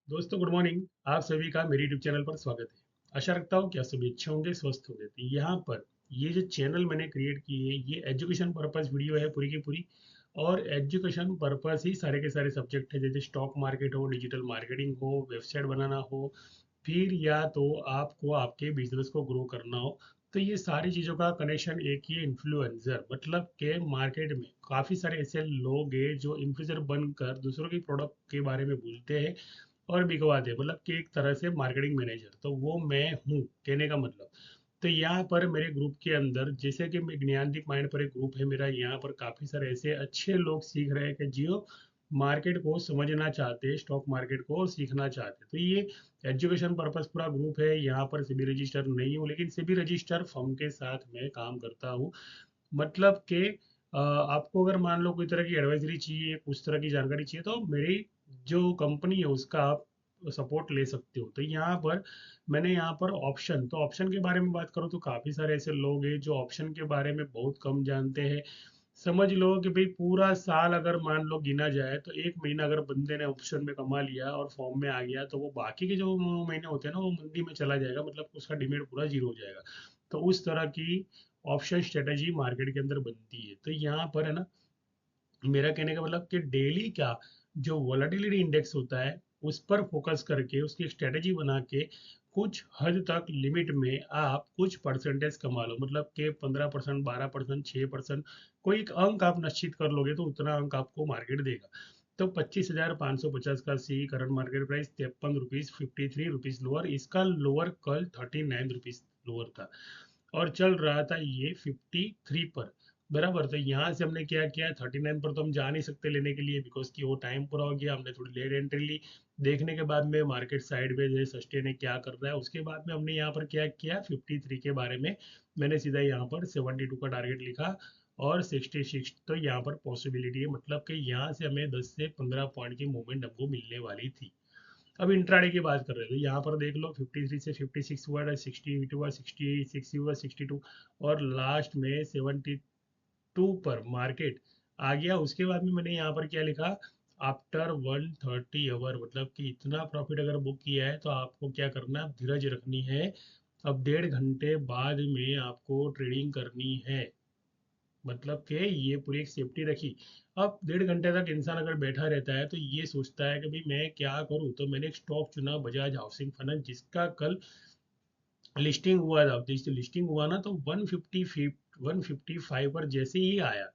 दोस्तों good morning. आप सभी का मेरे यूट्यूब चैनल पर स्वागत है। आशा रखता हूँ कि आप सभी अच्छे होंगे, स्वस्थ होंगे। तो यहाँ पर ये जो चैनल मैंने क्रिएट की है, ये एजुकेशन पर्पस वीडियो है पूरी की पूरी। और एजुकेशन पर्पस ही सारे के सारे सब्जेक्ट है, जैसे स्टॉक मार्केट हो, डिजिटल मार्केटिंग हो, वेबसाइट बनाना हो, फिर या तो आपको आपके बिजनेस को ग्रो करना हो। तो ये सारी चीज़ों का कनेक्शन एक ही इन्फ्लुएंसर, मतलब के मार्केट में काफ़ी सारे ऐसे लोग हैं जो इन्फ्लुएंसर बनकर दूसरों की प्रोडक्ट के बारे में बोलते हैं और बिकवा दे, मतलब कि एक तरह से मार्केटिंग मैनेजर। तो वो मैं हूँ, कहने का मतलब। तो यहाँ पर मेरे ग्रुप के अंदर, जैसे कि मैं ज्ञानदीप माइंड पर एक ग्रुप है मेरा, यहाँ पर काफ़ी सारे ऐसे अच्छे लोग सीख रहे हैं कि जियो मार्केट को समझना चाहते हैं, स्टॉक मार्केट को और सीखना चाहते हैं। तो ये एजुकेशन पर्पस पूरा ग्रुप है। यहाँ पर सेबी रजिस्टर नहीं हूँ, लेकिन सेबी रजिस्टर फर्म के साथ मैं काम करता हूँ। मतलब कि आपको अगर मान लो कोई तरह की एडवाइजरी चाहिए, कुछ तरह की जानकारी चाहिए, तो मेरी जो कंपनी है उसका आप सपोर्ट ले सकते हो। तो यहाँ पर मैंने यहाँ पर ऑप्शन, तो ऑप्शन के बारे में बात करूँ तो काफ़ी सारे ऐसे लोग हैं जो ऑप्शन के बारे में बहुत कम जानते हैं। समझ लो कि भाई पूरा साल अगर मान लो गिना जाए तो 1 महीना अगर बंदे ने ऑप्शन में कमा लिया और फॉर्म में आ गया, तो वो बाकी के जो महीने होते हैं ना, वो मंदी में चला जाएगा, मतलब उसका डिमेट पूरा जीरो हो जाएगा। तो उस तरह की ऑप्शन स्ट्रेटेजी मार्केट के अंदर बनती है। तो यहाँ पर है ना, मेरा कहने का मतलब कि डेली क्या, जो वोलेटिलिटी इंडेक्स होता है उस पर फोकस करके उसकी स्ट्रेटेजी बना के कुछ हद तक लिमिट में आप कुछ परसेंटेज कमा लो, मतलब कि 15%, 12%, 6%, कोई एक अंक आप निश्चित कर लोगे तो उतना अंक आपको मार्केट देगा। तो 25,550 का C current market price 53 rupees, 53 rupees lower, इसका लोअर कल 39 रुपीज लोअर था और चल रहा था ये 53 पर। बराबर। तो यहाँ से हमने क्या किया, 39 पर तो हम जा नहीं सकते लेने के लिए, बिकॉज कि वो टाइम पूरा हो गया, हमने थोड़ी लेट एंट्री ली। देखने के बाद में मार्केट साइडवेज है, सस्टेन है, क्या कर रहा है, उसके बाद में हमने यहाँ पर क्या किया, 53 के बारे में मैंने सीधा यहाँ पर 72 का टारगेट लिखा और 66 तो यहाँ पर पॉसिबिलिटी है, मतलब कि यहाँ से हमें 10 से 15 पॉइंट की मूवमेंट हमको मिलने वाली थी। अब इंट्राडे की बात कर रहे थे, यहाँ पर देख लो 53 से 56 हुआ, 60 हुआ, 66 हुआ, 62 और लास्ट में 72 पर मार्केट आ गया। उसके बाद में मैंने यहाँ पर क्या लिखा, आफ्टर 130 आवर, मतलब कि इतना प्रॉफिट अगर बुक किया है तो आपको क्या करना है, धीरज रखनी है। अब 1.5 घंटे बाद में आपको ट्रेडिंग करनी है, मतलब कि ये पूरी एक सेफ्टी रखी। अब 1.5 घंटे तक इंसान अगर बैठा रहता है तो ये सोचता है कि भाई मैं क्या करूं, तो मैंने एक स्टॉक चुना, बजाज हाउसिंग फाइनेंस, जिसका कल लिस्टिंग हुआ था। तो लिस्टिंग हुआ ना, तो 155 पर जैसे ही आया,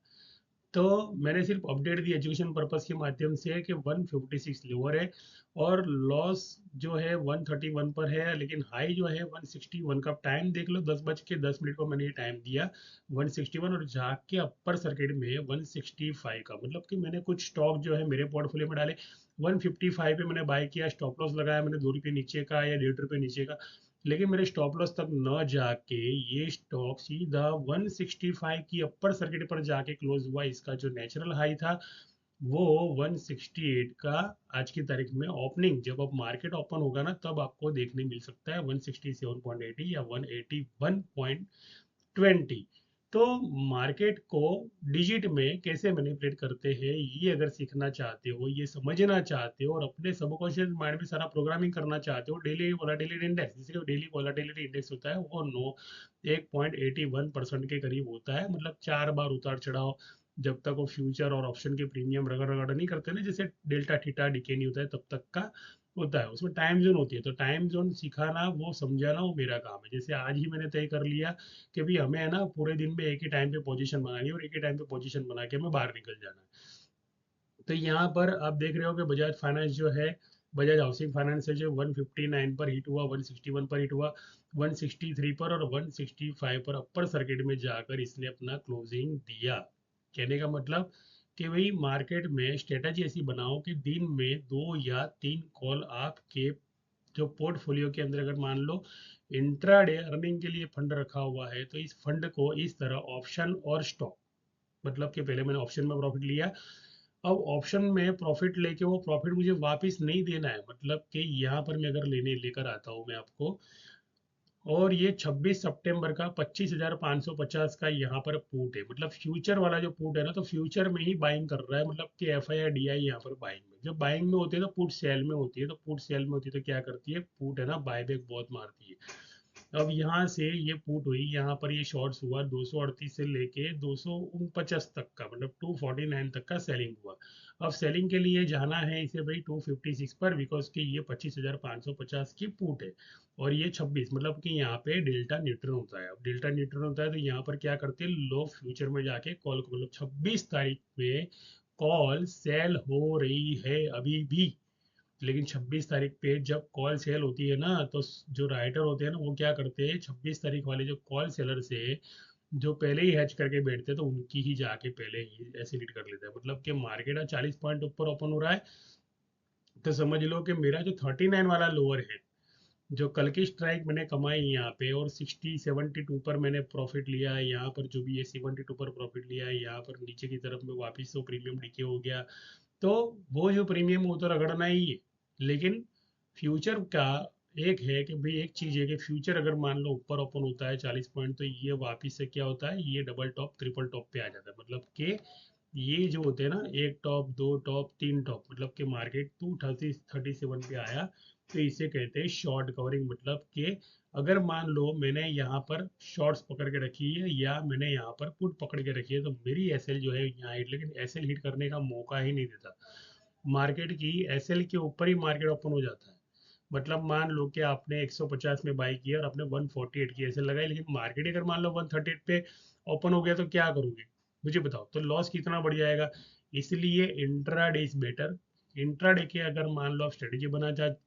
तो मैंने सिर्फ अपडेट दी एजुकेशन पर्पस के माध्यम से कि 156 लोअर है और लॉस जो है 131 पर है, लेकिन हाई जो है 161 का। टाइम देख लो, 10:10 को मैंने ये टाइम दिया 161, और जाके अपर सर्किट में 165 का, मतलब कि मैंने कुछ स्टॉक जो है मेरे पोर्टफोलियो में डाले। 155 पे मैंने बाय किया, स्टॉप लॉस लगाया मैंने 2 रुपये नीचे का या 1.5 रुपये नीचे का, लेकिन मेरे स्टॉप लॉस तक न जाके ये स्टॉक सीधा 165 की अपर सर्किट पर जाके क्लोज हुआ। इसका जो नेचुरल हाई था वो 168 का। आज की तारीख में ओपनिंग, जब अब मार्केट ओपन होगा ना, तब आपको देखने मिल सकता है 167.80 या 181.20। तो मार्केट को डिजिट में कैसे मैनिपुलेट करते हैं, ये अगर सीखना चाहते हो, ये समझना चाहते हो और अपने सबकॉन्शियस माइंड में सारा प्रोग्रामिंग करना चाहते हो, डेली वोलाटिलिटी इंडेक्स, जैसे डेली वोलाटिलिटी इंडेक्स होता है वो 1.81% के करीब होता है, मतलब 4 बार उतार चढ़ाव, जब तक वो फ्यूचर और ऑप्शन के प्रीमियम रगड़ रगड़ नहीं करते ना, जैसे डेल्टा थीटा डिके नहीं होता है, तब तक का होता है। उसमें टाइम जोन होती है, तो टाइम जोन सिखाना, वो समझाना, वो मेरा काम है। जैसे आज ही मैंने तय कर लिया कि भाई हमें है ना पूरे दिन में एक ही टाइम पे पोजीशन बनानी है और एक ही टाइम पे पोजीशन बना के हमें बाहर निकल जाना है। तो यहाँ पर आप देख रहे हो कि बजाज फाइनेंस जो है, बजाज हाउसिंग फाइनेंस है, जो 159 पर हिट हुआ, 161 पर हिट हुआ, 163 पर और 165 पर अपर सर्किट में जाकर इसने अपना क्लोजिंग दिया। कहने का मतलब कि भाई मार्केट में स्ट्रेटजी ऐसी बनाओ कि दिन में 2 या 3 कॉल आपके जो पोर्टफोलियो के अंदर, अगर मान लो इंट्राडे अर्निंग के लिए फंड रखा हुआ है, तो इस फंड को इस तरह ऑप्शन और स्टॉक, मतलब कि पहले मैंने ऑप्शन में प्रॉफिट लिया, अब ऑप्शन में प्रॉफिट लेके वो प्रॉफिट मुझे वापस नहीं देना है, मतलब कि यहाँ पर मैं अगर लेने लेकर आता हूँ मैं आपको और ये 26 सितंबर का 25,550 का यहाँ पर पुट है, मतलब फ्यूचर वाला जो पुट है ना, तो फ्यूचर में ही बाइंग कर रहा है, मतलब कि एफ आई या डी आई यहाँ पर बाइंग में। जब बाइंग में होती है तो पुट सेल में होती है, तो पुट सेल में होती है तो क्या करती है, पुट है ना बाय बैक बहुत मारती है। अब यहाँ से ये पुट हुई, यहाँ पर ये शॉर्ट्स हुआ 238 से लेके 249 तक का, मतलब 249 तक का सेलिंग हुआ। अब सेलिंग के लिए जाना है इसे भाई 256 पर, बिकॉज कि ये 25,550 की पुट है और ये 26, मतलब कि यहाँ पे डेल्टा न्यूट्रल होता है। अब डेल्टा न्यूट्रल होता है तो यहाँ पर क्या करते हैं लोग, फ्यूचर में जाके कॉल को, मतलब 26 तारीख में कॉल सेल हो रही है अभी भी। लेकिन 26 तारीख पे जब कॉल सेल होती है ना, तो जो राइटर होते हैं ना वो क्या करते हैं, 26 तारीख वाले जो कॉल सेलर से जो पहले ही हैच करके बैठते हैं तो उनकी ही जाके पहले ही ऐसे लीड कर लेते हैं। मतलब कि मार्केट 40 पॉइंट ऊपर ओपन हो रहा है, तो समझ लो कि मेरा जो 39 वाला लोअर है, जो कल की स्ट्राइक मैंने कमाई यहाँ पे, और 60-72 पर मैंने प्रॉफिट लिया है, यहाँ पर जो भी है 72 पर प्रॉफिट लिया है, यहाँ पर नीचे की तरफ में वापस से प्रीमियम डीके हो गया। तो वो जो प्रीमियम वो तो रगड़ना ही है। लेकिन फ्यूचर का एक है कि भाई, एक चीज है कि फ्यूचर अगर मान लो ऊपर ओपन होता है 40 पॉइंट, तो ये वापिस से क्या होता है, ये डबल टॉप ट्रिपल टॉप पे आ जाता है। मतलब कि ये जो होते हैं ना, एक टॉप दो टॉप तीन टॉप, मतलब कि मार्केट 237 पे आया, तो इसे कहते हैं शॉर्ट कवरिंग। मतलब कि अगर मान लो मैंने यहाँ पर शॉर्ट्स पकड़ के रखी है या मैंने यहाँ पर पुट पकड़ के रखी है, तो मेरी एसएल जो है यहाँ हिट, लेकिन एसएल हिट करने का मौका ही नहीं देता। मार्केट की एसएल के ऊपर ही मार्केट ओपन हो जाता है। मतलब मान लो कि आपने 150 में बाई किया और आपने 148 की एसएल लगाई, लेकिन मार्केट अगर मान लो 138 पे ओपन हो गया तो क्या करोगे, मुझे बताओ, तो लॉस कितना बढ़ जाएगा। इसलिए intra day is better. Intra day के अगर मान लो आप स्ट्रेटेजी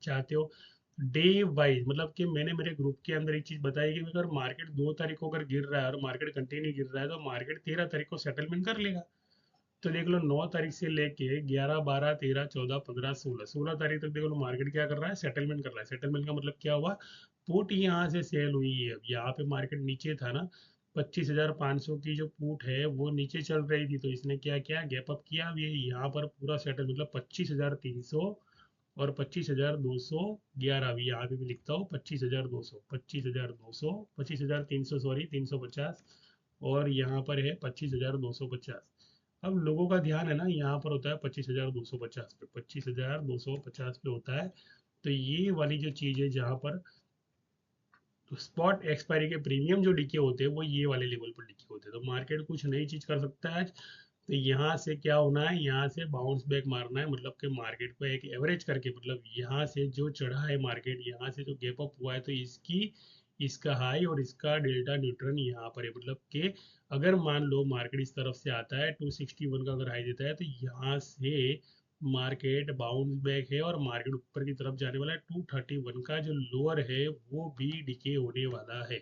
चाहते हो डे वाइज, मतलब कि मैंने मेरे ग्रुप के अंदर एक चीज बताई कि अगर मार्केट 2 तारीख को अगर गिर रहा है और मार्केट कंटिन्यू गिर रहा है, तो मार्केट 13 तारीख को सेटलमेंट कर लेगा। तो देख लो 9 तारीख से लेके 11, 12, 13, 14, 15, 16, 16 तारीख तक देख लो मार्केट क्या कर रहा है, सेटलमेंट कर रहा है। सेटलमेंट का मतलब क्या हुआ, पुट यहाँ से सेल हुई है। अब यहाँ पे मार्केट नीचे था ना, 25,500 की जो पुट है वो नीचे चल रही थी, तो इसने क्या किया, गैप अप किया। अब ये यहाँ पर पूरा सेटल, मतलब 25,300 और 25,211, अभी यहाँ पे भी लिखता हूँ 25,200, 25,200, 25,300, सॉरी 350, और यहाँ पर है 25,250। अब लोगों का ध्यान है ना यहाँ पर होता है 25,250 पे, 25,250 पे होता है। तो ये वाली जो चीज है जहाँ पर स्पॉट एक्सपायरी के प्रीमियम जो डिके होते हैं वो ये वाले लेवल पर डिके होते हैं, तो मार्केट कुछ नई चीज कर सकता है आज। तो यहाँ से क्या होना है, यहाँ से बाउंस बैक मारना है, मतलब कि मार्केट को एक एवरेज करके, मतलब यहाँ से जो चढ़ा है मार्केट, यहाँ से जो गैप अप हुआ है, तो इसकी इसका हाई और इसका डेल्टा न्यूट्रन यहाँ पर है। मतलब कि अगर मान लो मार्केट इस तरफ से आता है 261 का अगर हाई देता है, तो यहाँ से मार्केट बाउंस बैक है और मार्केट ऊपर की तरफ जाने वाला है। 231 का जो लोअर है वो भी डिके होने वाला है।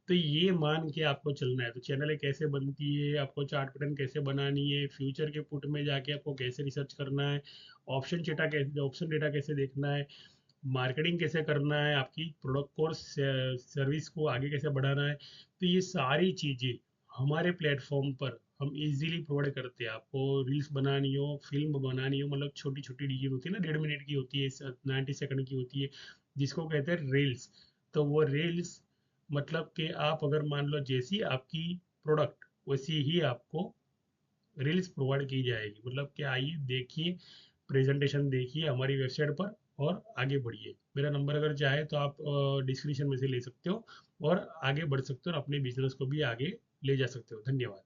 तो ये मान के आपको चलना है। तो चैनल कैसे बनती है, आपको चार्ट पैटर्न कैसे बनानी है, फ्यूचर के पुट में जाके आपको कैसे रिसर्च करना है, ऑप्शन डेटा कैसे देखना है, मार्केटिंग कैसे करना है, आपकी प्रोडक्ट को सर्विस को आगे कैसे बढ़ाना है, तो ये सारी चीज़ें हमारे प्लेटफॉर्म पर हम इजीली प्रोवाइड करते हैं। आपको रील्स बनानी हो, फिल्म बनानी हो, मतलब छोटी छोटी रील होती है ना, 1.5 मिनट की होती है, 90 सेकंड की होती है, जिसको कहते हैं रील्स। तो वो रील्स, मतलब कि आप अगर मान लो जैसी आपकी प्रोडक्ट वैसी ही आपको रील्स प्रोवाइड की जाएगी। मतलब कि आइए देखिए, प्रेजेंटेशन देखिए हमारी वेबसाइट पर और आगे बढ़िए। मेरा नंबर अगर चाहे तो आप डिस्क्रिप्शन में से ले सकते हो और आगे बढ़ सकते हो और अपने बिजनेस को भी आगे ले जा सकते हो। धन्यवाद।